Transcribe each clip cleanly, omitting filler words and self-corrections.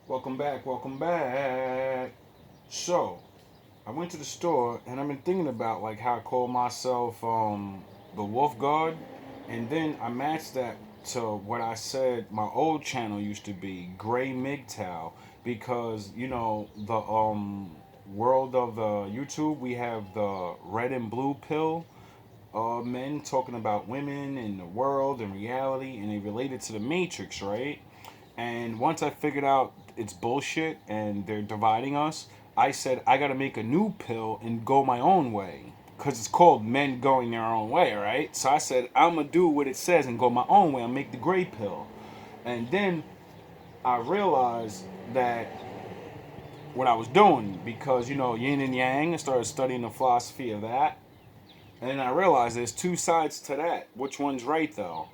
Welcome back, welcome back. So, I went to the store and I've been thinking about like how I call myself the Wolf Guard, and then I matched that to what I said my old channel used to be, Gray MGTOW, because the world of the YouTube, we have the red and blue pill men talking about women and the world and reality, and they relate it to the Matrix, right? And once I figured out it's bullshit and they're dividing us, I said I got to make a new pill and go my own way. Because it's called men going their own way, right? So I said, I'm going to do what it says and go my own way. I'll make the gray pill. And then I realized that what I was doing, because, yin and yang, I started studying the philosophy of that. And then I realized there's two sides to that. Which one's right, though?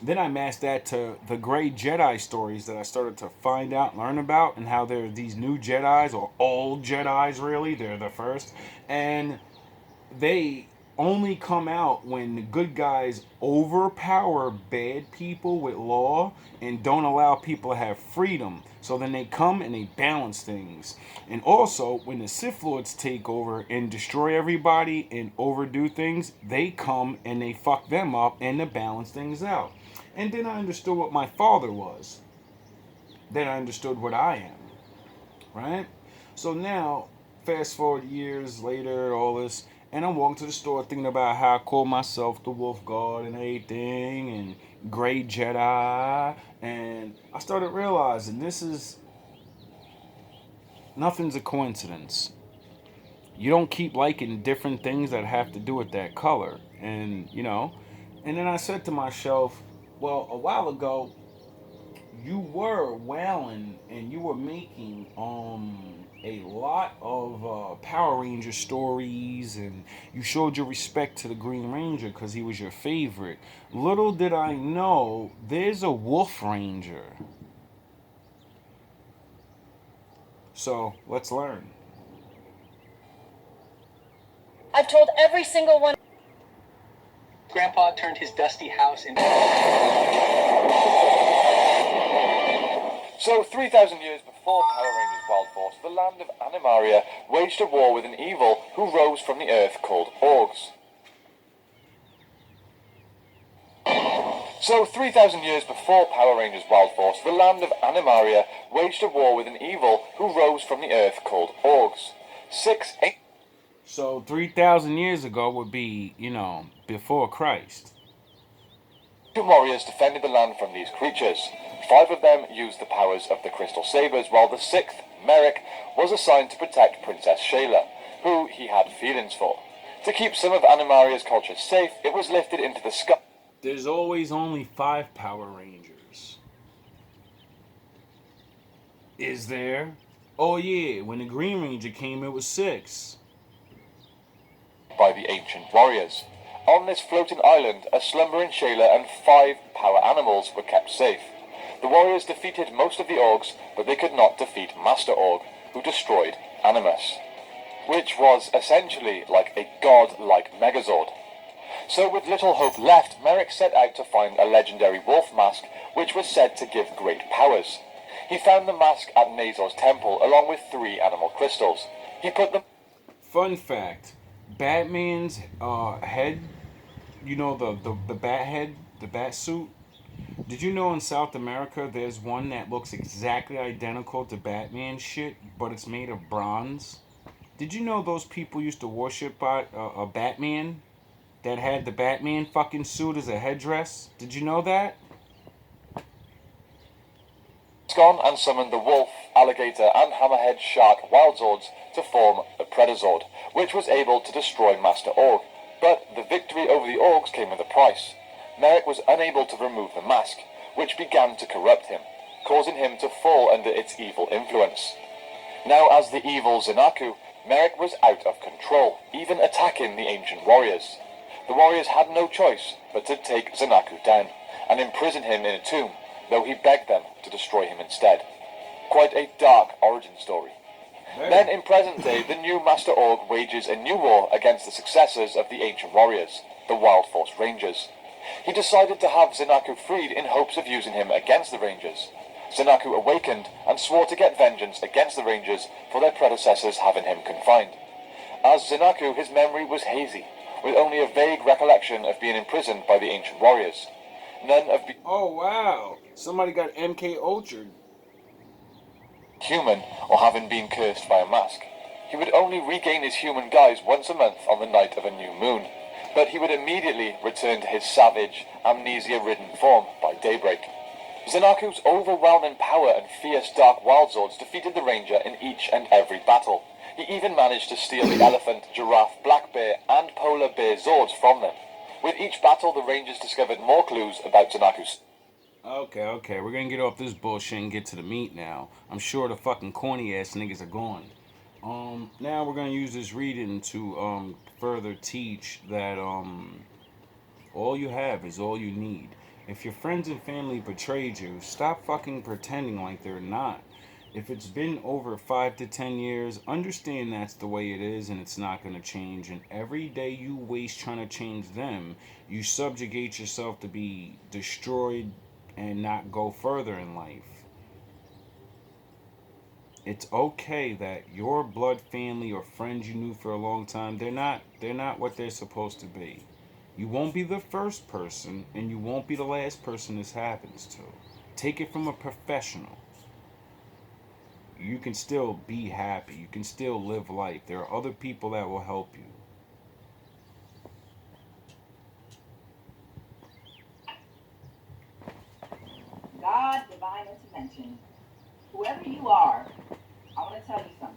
Then I matched that to the great Jedi stories that I started to find out, learn about, and how there are these new Jedi's, or old Jedi's, really. They're the first. And they only come out when the good guys overpower bad people with law and don't allow people to have freedom. So then they come and they balance things. And also, when the Sith Lords take over and destroy everybody and overdo things, they come and they fuck them up and to balance things out. And then I understood what my father was. Then I understood what I am. Right? So now, fast forward years later, all this, and I'm walking to the store thinking about how I call myself the Wolf Guard and everything, and Great Jedi, and I started realizing nothing's a coincidence. You don't keep liking different things that have to do with that color, and then I said to myself, well, a while ago, you were wailing and you were making a lot of Power Ranger stories, and you showed your respect to the Green Ranger because he was your favorite. Little did I know, there's a Wolf Ranger. So let's learn. I've told every single one. Grandpa turned his dusty house into... So, 3,000 years before Power Rangers Wild Force, the land of Animaria waged a war with an evil who rose from the earth called Orgs. So, 3,000 years before Power Rangers Wild Force, the land of Animaria waged a war with an evil who rose from the earth called Orgs. So 3,000 years ago would be, before Christ. Two warriors defended the land from these creatures. 5 of them used the powers of the Crystal Sabers, while the 6th, Merrick, was assigned to protect Princess Shayla, who he had feelings for. To keep some of Animaria's culture safe, it was lifted into the sky. There's always only 5 Power Rangers. Is there? Oh yeah, when the Green Ranger came, it was 6. By the ancient warriors. On this floating island, a slumbering Shayla and 5 power animals were kept safe. The warriors defeated most of the Orgs, but they could not defeat Master Org, who destroyed Animus, which was essentially like a god-like Megazord. So with little hope left, Merrick set out to find a legendary wolf mask, which was said to give great powers. He found the mask at Nazor's temple, along with 3 animal crystals. He put them... Fun fact, Batman's head, the bat head, the bat suit. Did you know in South America there's one that looks exactly identical to Batman shit, but it's made of bronze? Did you know those people used to worship a Batman that had the Batman fucking suit as a headdress? Did you know that? Gone and summoned the wolf, alligator, and hammerhead shark Wildzords to form the Predazord, which was able to destroy Master Org. But the victory over the Orgs came with a price. Merrick was unable to remove the mask, which began to corrupt him, causing him to fall under its evil influence. Now as the evil Zenaku, Merrick was out of control, even attacking the ancient warriors. The warriors had no choice but to take Zenaku down and imprison him in a tomb, though he begged them to destroy him instead. Quite a dark origin story. Then in present day, the new Master Org wages a new war against the successors of the ancient warriors, the Wild Force Rangers. He decided to have Zenaku freed in hopes of using him against the Rangers. Zanaku awakened and swore to get vengeance against the Rangers for their predecessors having him confined. As Zanaku, his memory was hazy, with only a vague recollection of being imprisoned by the ancient warriors. None of Oh wow! Somebody got MK Ultra. human or having been cursed by a mask. He would only regain his human guise once a month on the night of a new moon, but he would immediately return to his savage, amnesia-ridden form by daybreak. Zanaku's overwhelming power and fierce dark wildzords defeated the ranger in each and every battle. He even managed to steal the elephant, giraffe, black bear, and polar bear zords from them. With each battle, the rangers discovered more clues about Zanaku's. Okay, we're gonna get off this bullshit and get to the meat now. I'm sure the fucking corny ass niggas are gone. Now we're gonna use this reading to further teach that all you have is all you need. If your friends and family betrayed you, stop fucking pretending like they're not. If it's been over 5 to 10 years, understand that's the way it is and it's not gonna change. And every day you waste trying to change them, you subjugate yourself to be destroyed and not go further in life. It's okay that your blood family or friends you knew for a long time, they're not what they're supposed to be. You won't be the first person and you won't be the last person this happens to. Take it from a professional. You can still be happy. You can still live life. There are other people that will help you. God, divine intervention. Whoever you are, I want to tell you something.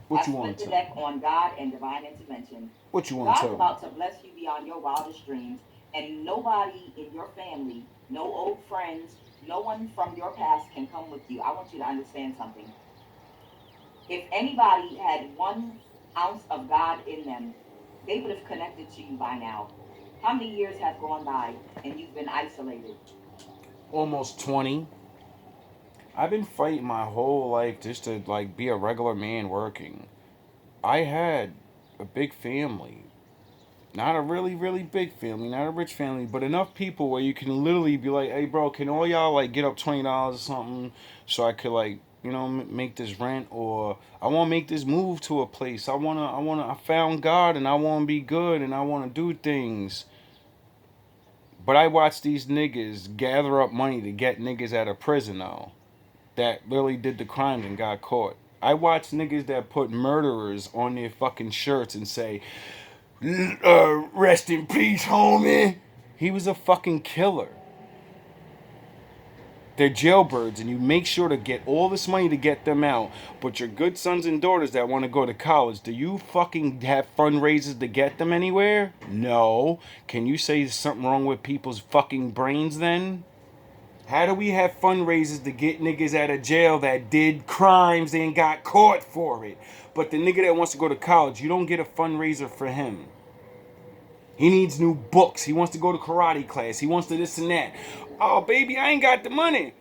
What I you want split to the tell deck on God and divine intervention. What you want to God's tell me? about to bless you beyond your wildest dreams, and nobody in your family, no old friends, no one from your past can come with you. I want you to understand something. If anybody had 1 ounce of God in them, they would have connected to you by now. How many years have gone by and you've been isolated? Almost 20. I've been fighting my whole life just to like be a regular man working. I had a big family. Not a really, really big family, not a rich family, but enough people where you can literally be like, hey, bro, can all y'all like get up $20 or something so I could like, make this rent, or I want to make this move to a place. I found God and I want to be good and I want to do things. But I watch these niggas gather up money to get niggas out of prison though, that really did the crimes and got caught. I watch niggas that put murderers on their fucking shirts and say, rest in peace, homie. He was a fucking killer. They're jailbirds, and you make sure to get all this money to get them out. But your good sons and daughters that want to go to college, do you fucking have fundraisers to get them anywhere? No. Can you say there's something wrong with people's fucking brains then? How do we have fundraisers to get niggas out of jail that did crimes and got caught for it? But the nigga that wants to go to college, you don't get a fundraiser for him. He needs new books. He wants to go to karate class. He wants to this and that. Oh, baby, I ain't got the money.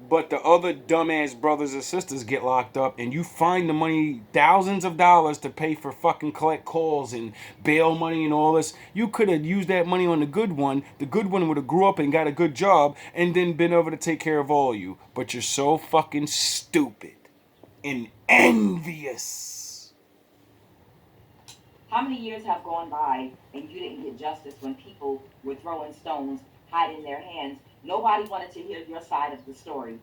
But the other dumbass brothers and sisters get locked up, and you find the money, thousands of dollars to pay for fucking collect calls and bail money and all this. You could have used that money on the good one. The good one would have grew up and got a good job and then been over to take care of all of you. But you're so fucking stupid and envious. How many years have gone by and you didn't get justice when people were throwing stones, hiding their hands? Nobody wanted to hear your side of the story.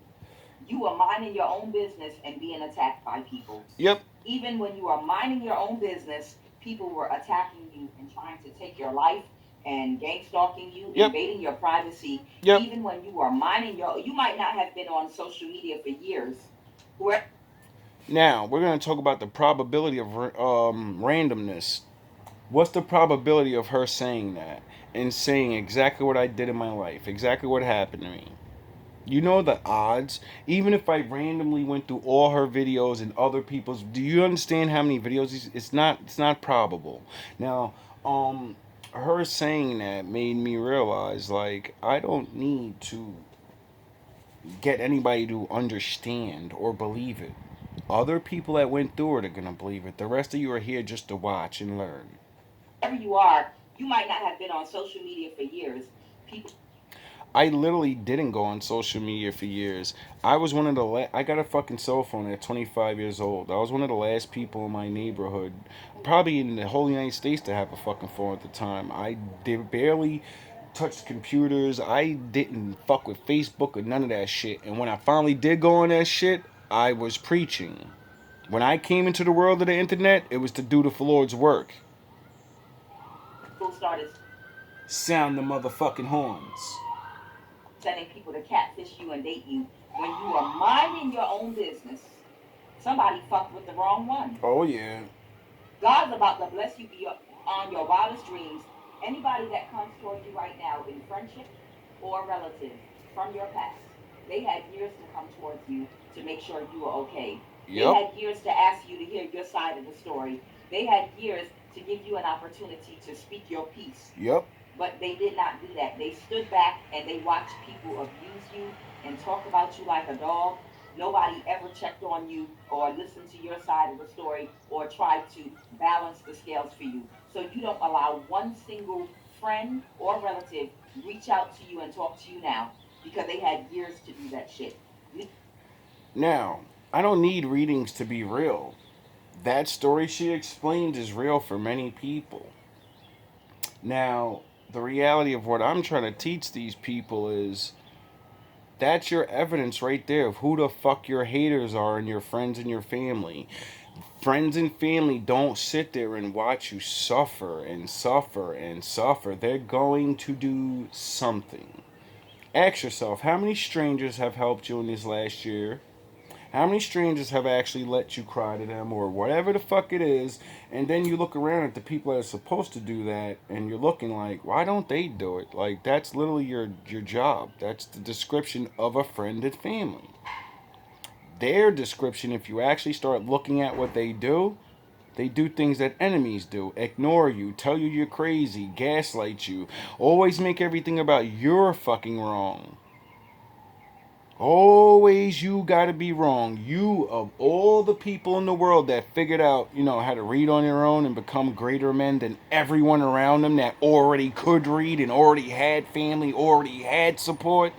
You were minding your own business and being attacked by people. Yep. Even when you are minding your own business, people were attacking you and trying to take your life and gang stalking you, Yep. invading your privacy. Yep. Even when you are minding you might not have been on social media for years. Where Now, we're going to talk about the probability of randomness. What's the probability of her saying that and saying exactly what I did in my life, exactly what happened to me? You know the odds. Even if I randomly went through all her videos and other people's, do you understand how many videos? It's not probable. Now, her saying that made me realize like I don't need to get anybody to understand or believe it. Other people that went through it are gonna believe it. The rest of you are here just to watch and learn. you are, you might not have been on social media for years. People I literally didn't go on social media for years. I was one of the I got a fucking cell phone at 25 years old. I was one of the last people in my neighborhood, probably in the whole United States, to have a fucking phone at the time. I did barely touch computers. I didn't fuck with Facebook or none of that shit. And when I finally did go on that shit, I was preaching. When I came into the world of the internet, it was to do the Lord's work. People started Sound the motherfucking horns. sending people to catfish you and date you when you are minding your own business. Somebody fucked with the wrong one. Oh yeah. God's about to bless you beyond your wildest dreams. Anybody that comes toward you right now in friendship or relative from your past, they had years to come towards you to make sure you were okay. They Yep. had years to ask you to hear your side of the story. They had years to give you an opportunity to speak your piece. Yep. But they did not do that. They stood back and they watched people abuse you and talk about you like a dog. Nobody ever checked on you or listened to your side of the story or tried to balance the scales for you. So you don't allow one single friend or relative reach out to you and talk to you now because they had years to do that shit. Now, I don't need readings to be real. That story she explained is real for many people. Now, the reality of what I'm trying to teach these people is that's your evidence right there of who the fuck your haters are and your friends and your family. Friends and family don't sit there and watch you suffer and suffer and suffer. They're going to do something. Ask yourself, how many strangers have helped you in this last year? How many strangers have actually let you cry to them or whatever the fuck it is? And then you look around at the people that are supposed to do that and you're looking like, why don't they do it? Like, that's literally your job. That's the description of a friend and family. Their description, if you actually start looking at what they do things that enemies do. Ignore you, tell you you're crazy, gaslight you, always make everything about your fucking wrong. Always you gotta be wrong. You, of all the people in the world that figured out, how to read on their own and become greater men than everyone around them that already could read and already had family, already had support,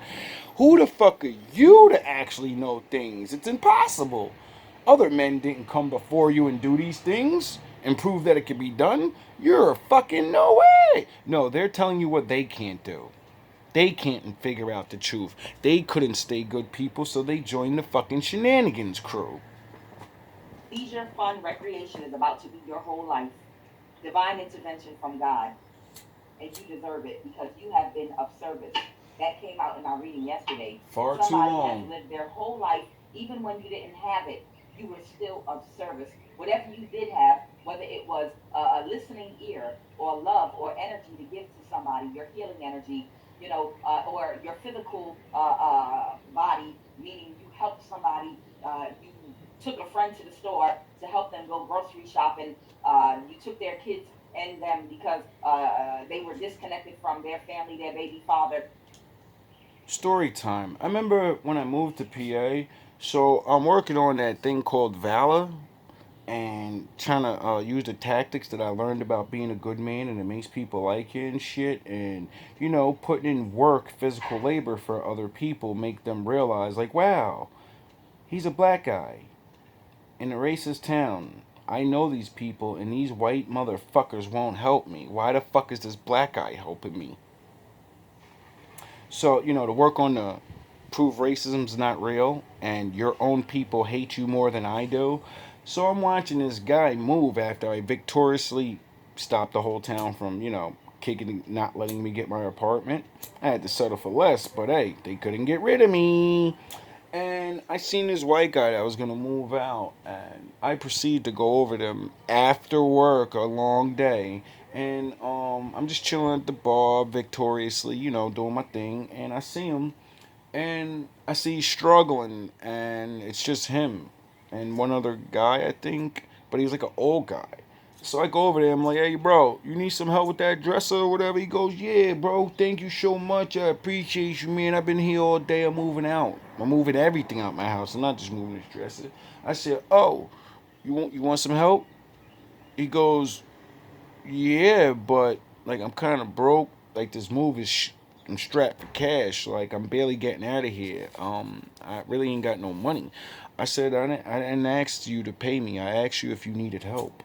who the fuck are you to actually know things? It's impossible. Other men didn't come before you and do these things and prove that it could be done. You're fucking no way. No, they're telling you what they can't do. They can't figure out the truth. They couldn't stay good people, so they joined the fucking shenanigans crew. Leisure, fun, recreation is about to be your whole life. Divine intervention from God. And you deserve it because you have been of service. That came out in our reading yesterday. Far too Somebody long. has lived their whole life, even when you didn't have it, you were still of service. Whatever you did have, whether it was a listening ear or love or energy to give to somebody, your healing energy, or your physical body, meaning you helped somebody, you took a friend to the store to help them go grocery shopping, you took their kids and them because they were disconnected from their family, their baby father. Story time. I remember when I moved to PA, so I'm working on that thing called Valor and trying to use the tactics that I learned about being a good man and it makes people like you and shit. And, putting in work, physical labor for other people, make them realize, like, wow, he's a black guy in a racist town. I know these people, and these white motherfuckers won't help me. Why the fuck is this black guy helping me? So, to work on the prove racism's not real and your own people hate you more than I do. So I'm watching this guy move after I victoriously stopped the whole town from, kicking, not letting me get my apartment. I had to settle for less, but hey, they couldn't get rid of me. And I seen this white guy that was gonna move out, and I proceeded to go over them after work, a long day, and I'm just chilling at the bar victoriously, doing my thing, and I see him, and I see he's struggling, and it's just him and one other guy, I think, but he's like an old guy. So I go over there. I'm like, hey, bro, you need some help with that dresser or whatever? He goes, yeah, bro, thank you so much. I appreciate you, man. I've been here all day. I'm moving out. I'm moving everything out my house. I'm not just moving this dresser. I said, oh, you want some help? He goes, yeah, but like I'm kind of broke. Like this move is I'm strapped for cash. Like, I'm barely getting out of here. I really ain't got no money. I said, I didn't ask you to pay me. I asked you if you needed help.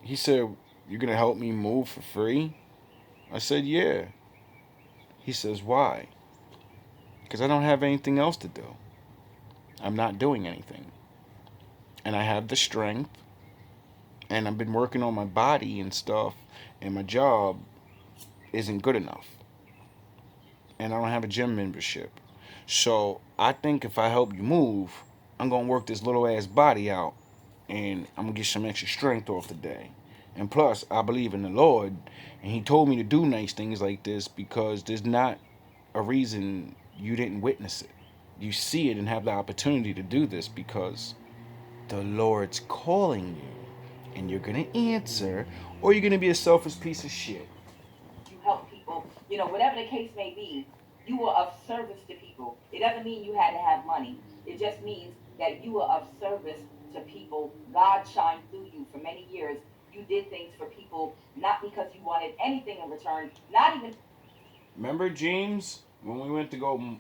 He said, you're going to help me move for free? I said, yeah. He says, why? Because I don't have anything else to do. I'm not doing anything. And I have the strength. And I've been working on my body and stuff. And my job isn't good enough. And I don't have a gym membership. So I think if I help you move, I'm going to work this little ass body out. And I'm going to get some extra strength off the day. And plus, I believe in the Lord. And He told me to do nice things like this because there's not a reason you didn't witness it. You see it and have the opportunity to do this because the Lord's calling you. And you're going to answer, or you're going to be a selfish piece of shit. You help people, whatever the case may be, you were of service to people. It doesn't mean you had to have money. It just means that you were of service to people. God shined through you for many years. You did things for people, not because you wanted anything in return, not even. Remember, James, when we went to go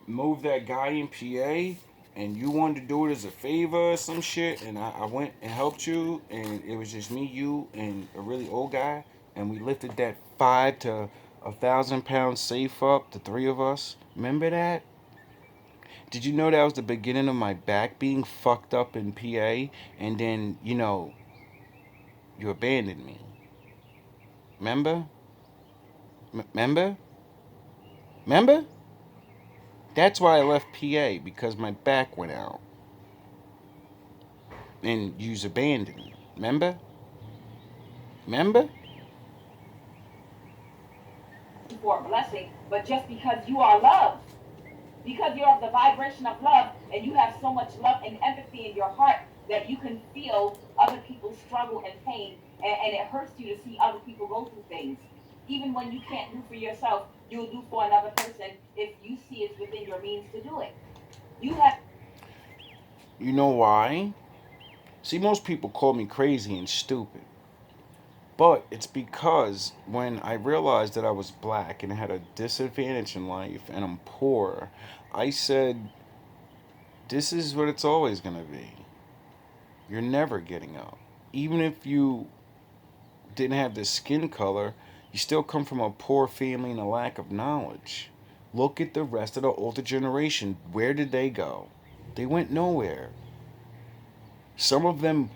move that guy in PA, and you wanted to do it as a favor or some shit, and I went and helped you, and it was just me, you, and a really old guy, and we lifted that 5 to 1,000 pound safe up, the three of us. Remember that? Did you know that was the beginning of my back being fucked up in PA, and then you abandoned me? Remember? Remember? Remember? That's why I left PA, because my back went out. And you abandoned me. Remember? Remember? For a blessing, but just because you are loved. Because you're of the vibration of love and you have so much love and empathy in your heart that you can feel other people's struggle and pain, and it hurts you to see other people go through things. Even when you can't do for yourself, you'll do for another person if you see it's within your means to do it. You have. You know why? See, most people call me crazy and stupid. But it's because when I realized that I was black and had a disadvantage in life and I'm poor, I said, this is what it's always going to be. You're never getting out. Even if you didn't have this skin color, you still come from a poor family and a lack of knowledge. Look at the rest of the older generation. Where did they go? They went nowhere. Some of them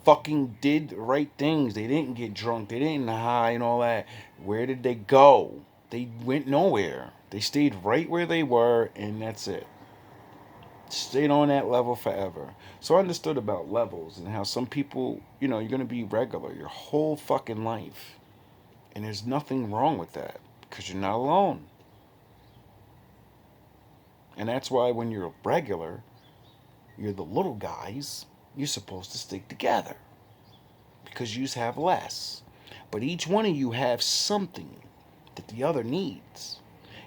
fucking did the right things. They didn't get drunk. They didn't high and all that. Where did they go? They went nowhere. They stayed right where they were, and that's it. Stayed on that level forever. So I understood about levels and how some people, you're going to be regular your whole fucking life. And there's nothing wrong with that because you're not alone. And that's why when you're regular, you're the little guys, you're supposed to stick together because you have less. But each one of you have something that the other needs.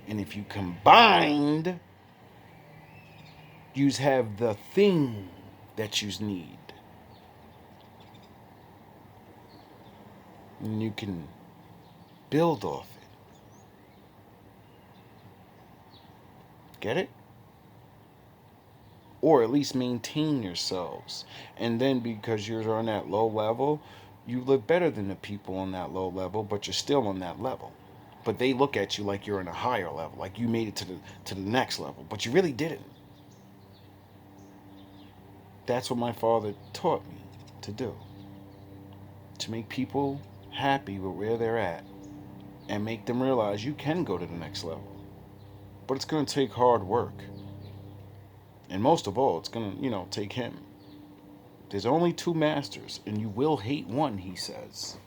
And if you combined, you have the thing that you need. And you can build off it. Get it? Or at least maintain yourselves. And then because you're on that low level, you live better than the people on that low level, but you're still on that level. But they look at you like you're in a higher level, like you made it to the next level, but you really didn't. That's what my father taught me to do. To make people happy with where they're at and make them realize you can go to the next level. But it's going to take hard work. And most of all, it's going to, take him. There's only two masters, and you will hate one, he says.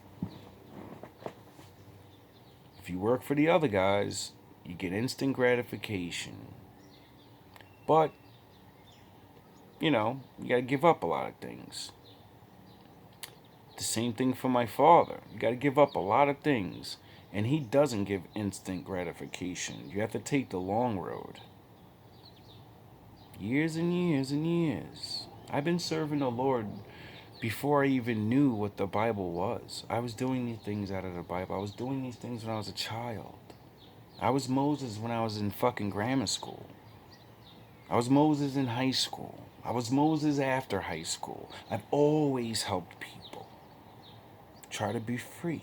If you work for the other guys, you get instant gratification. But, you got to give up a lot of things. The same thing for my father. You got to give up a lot of things. And he doesn't give instant gratification. You have to take the long road. Years and years and years. I've been serving the Lord before I even knew what the Bible was. I was doing these things out of the Bible. I was doing these things when I was a child. I was Moses when I was in fucking grammar school. I was Moses in high school. I was Moses after high school. I've always helped people try to be free.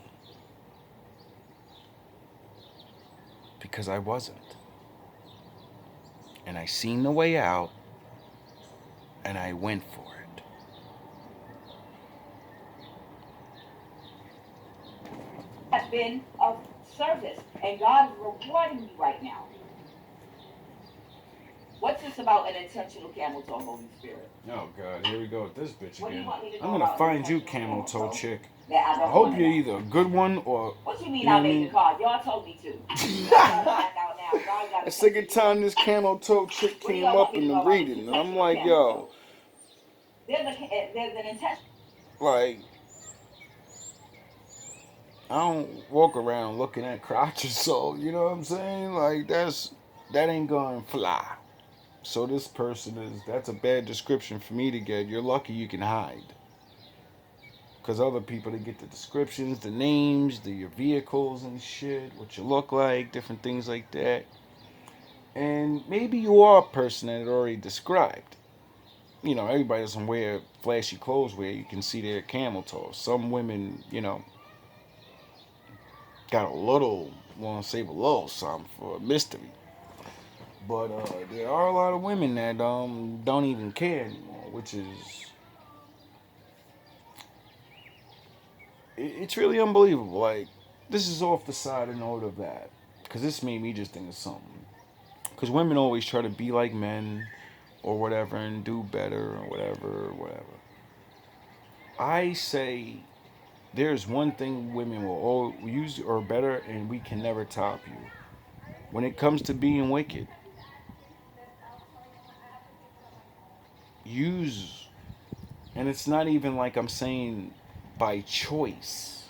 Because I wasn't. And I seen the way out, and I went for it. Has been of service, and God is rewarding you right now. What's this about an intentional camel toe, Holy Spirit? Oh God, here we go with this bitch What do you again. want me to know I'm gonna about find you, intentional camel toe chick. That I I don't hope want to you're know. either a good one or. What you mean You know I what I made mean? the card? Y'all told me to. Y'all gotta find out now. God got The second time this camel toe chick What do came y'all want up me to in the know about this reading, and I'm intentional like, camel yo, toe? There's an intention. like, I don't walk around looking at crotches, so you know what I'm saying? Like, that ain't gonna fly. So this person that's a bad description for me to get. You're lucky you can hide. Because other people, they get the descriptions, the names, your vehicles and shit, what you look like, different things like that. And maybe you are a person that it already described. You know, everybody doesn't wear flashy clothes where you can see their camel toes. Some women, you know, got a little, want to save a little something for a mystery. But there are a lot of women that don't even care anymore, which is it's really unbelievable. Like, this is off the side of note of that, because this made me just think of something. Because women always try to be like men, or whatever, and do better, or whatever. I say there's one thing women will all use or better, and we can never top you. When it comes to being wicked, use, and it's not even like I'm saying by choice.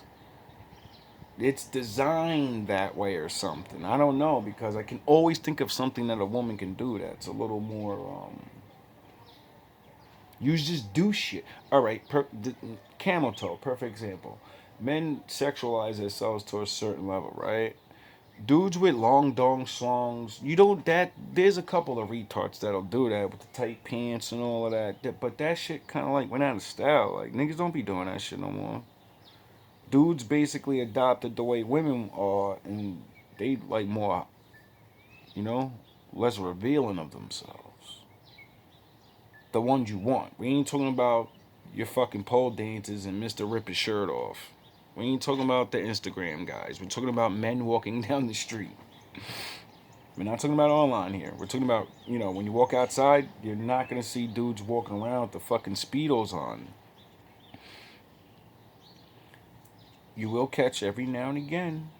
It's designed that way or something. I don't know, because I can always think of something that a woman can do that's a little more. You just do shit. All right, camel toe, perfect example. Men sexualize themselves to a certain level, right? Dudes with long dong slongs, you don't that. There's a couple of retards that'll do that with the tight pants and all of that. But that shit kind of like went out of style. Like, niggas don't be doing that shit no more. Dudes basically adopted the way women are, and they like more, you know, less revealing of themselves. The ones you want. We ain't talking about your fucking pole dancers and Mr. Rip his shirt off. We ain't talking about the Instagram guys. We're talking about men walking down the street. We're not talking about online here. We're talking about, you know, when you walk outside, you're not gonna see dudes walking around with the fucking Speedos on. You will catch every now and again.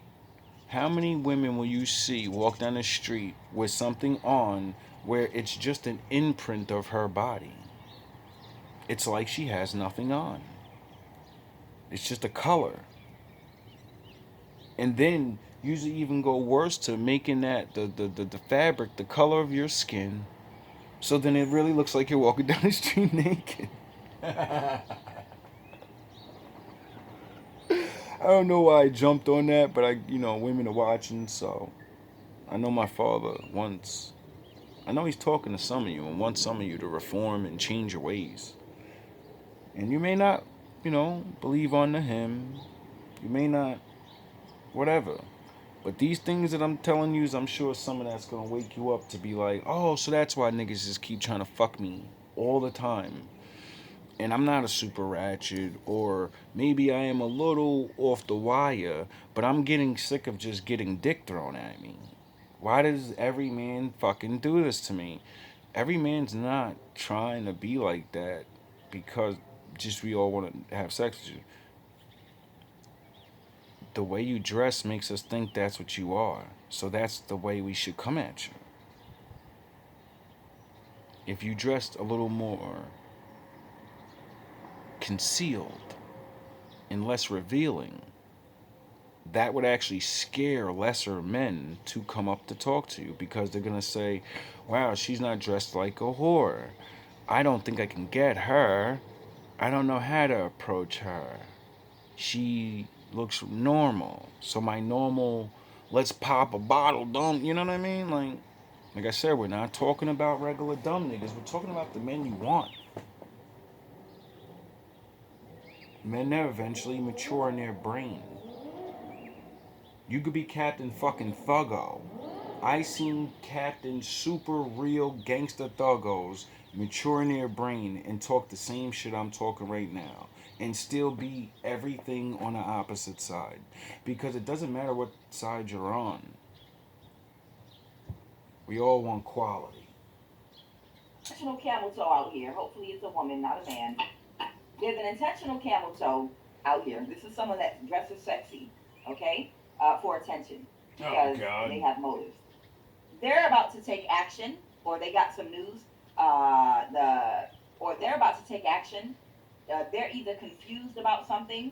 How many women will you see walk down the street with something on where it's just an imprint of her body? It's like she has nothing on. It's just a color. And then usually even go worse to making that the fabric the color of your skin, so then it really looks like you're walking down the street naked. I don't know why I jumped on that, but women are watching, so I know my father wants. I know he's talking to some of you and wants some of you to reform and change your ways. And you may not, believe on him. You may not, whatever. But these things that I'm telling you, I'm sure some of that's gonna wake you up to be like, oh, so that's why niggas just keep trying to fuck me all the time. And I'm not a super ratchet, or maybe I am a little off the wire, but I'm getting sick of just getting dick thrown at me. Why does every man fucking do this to me? Every man's not trying to be like that because just we all want to have sex with you. The way you dress makes us think that's what you are. So that's the way we should come at you. If you dressed a little more concealed and less revealing, that would actually scare lesser men to come up to talk to you, because they're going to say, wow, she's not dressed like a whore. I don't think I can get her. I don't know how to approach her. She looks normal. So my normal, let's pop a bottle, dumb, you know what I mean? Like I said, we're not talking about regular dumb niggas. We're talking about the men you want. Men that eventually mature in their brain. You could be Captain fucking Thuggo. I seen Captain Super Real Gangster Thuggos mature in their brain and talk the same shit I'm talking right now. And still be everything on the opposite side. Because it doesn't matter what side you're on. We all want quality. Intentional camel toe out here. Hopefully it's a woman, not a man. There's an intentional camel toe out here. This is someone that dresses sexy, okay, for attention because they have motives. They're about to take action, or they got some news. Or they're about to take action. They're either confused about something.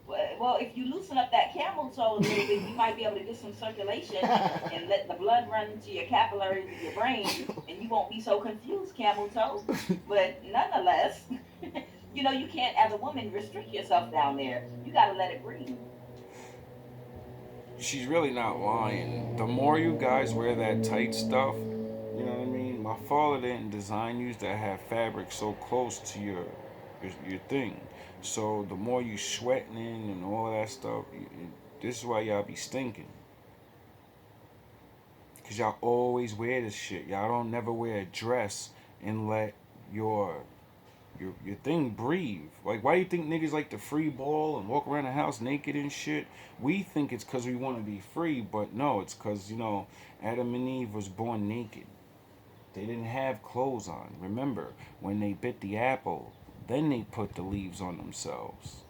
Well, if you loosen up that camel toe a little bit, you might be able to get some circulation and let the blood run to your capillaries of your brain, and you won't be so confused, camel toe. But nonetheless, you can't, as a woman, restrict yourself down there. You got to let it breathe. She's really not lying. The more you guys wear that tight stuff, you know what I mean? My father didn't design you to have fabric so close to your thing. So the more you sweating in and all of that stuff, this is why y'all be stinking. Cause y'all always wear this shit. Y'all don't never wear a dress and let your your thing breathe. Like, why do you think niggas like to free ball and walk around the house naked and shit? We think it's because we want to be free, but no, it's because, Adam and Eve was born naked. They didn't have clothes on. Remember, when they bit the apple, then they put the leaves on themselves.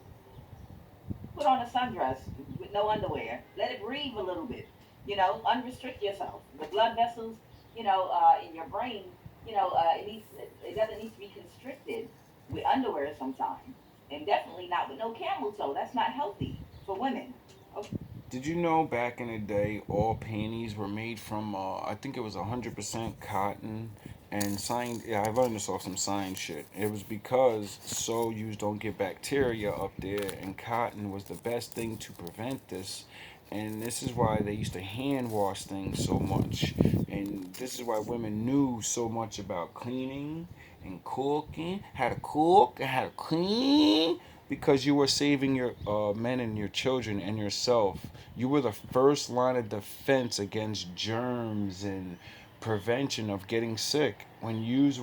Put on a sundress with no underwear. Let it breathe a little bit. Unrestrict yourself. The blood vessels, in your brain, it doesn't need to be constricted with underwear sometimes, and definitely not with no camel toe. That's not healthy for women. Okay. Did you know back in the day, all panties were made from, I think it was 100% cotton and science? Yeah, I learned this off some science shit. It was because so you don't get bacteria up there, and cotton was the best thing to prevent this. And this is why they used to hand wash things so much. And this is why women knew so much about cleaning and cooking, how to cook and how to clean, because you were saving your men and your children and yourself. You were the first line of defense against germs and prevention of getting sick. When yous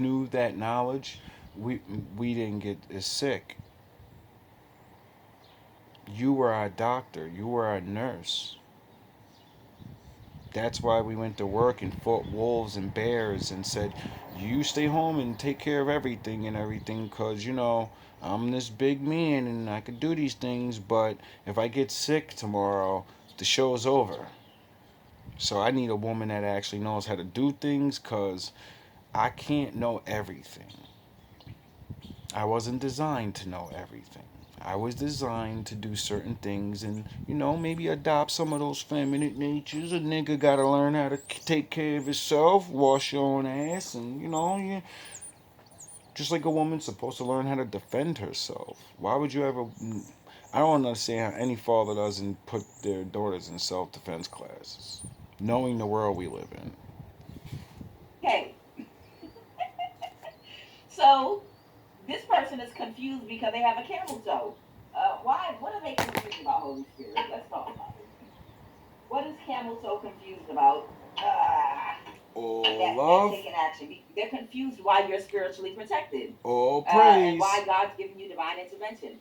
knew that knowledge, we didn't get as sick. You were our doctor. You were our nurse. That's why we went to work and fought wolves and bears and said, you stay home and take care of everything and everything, because, I'm this big man and I could do these things, but if I get sick tomorrow, the show's over. So I need a woman that actually knows how to do things, because I can't know everything. I wasn't designed to know everything. I was designed to do certain things and, maybe adopt some of those feminine natures. A nigga gotta learn how to take care of himself, wash your own ass, and, just like a woman's supposed to learn how to defend herself. Why would you ever. I don't understand how any father doesn't put their daughters in self defense classes, knowing the world we live in. Okay. So this person is confused because they have a camel toe. Why? What are they confused about, Holy Spirit? Let's talk about it. What is camel toe confused about? All That love, taking action. They're confused why you're spiritually protected, all and praise. why God's giving you divine intervention.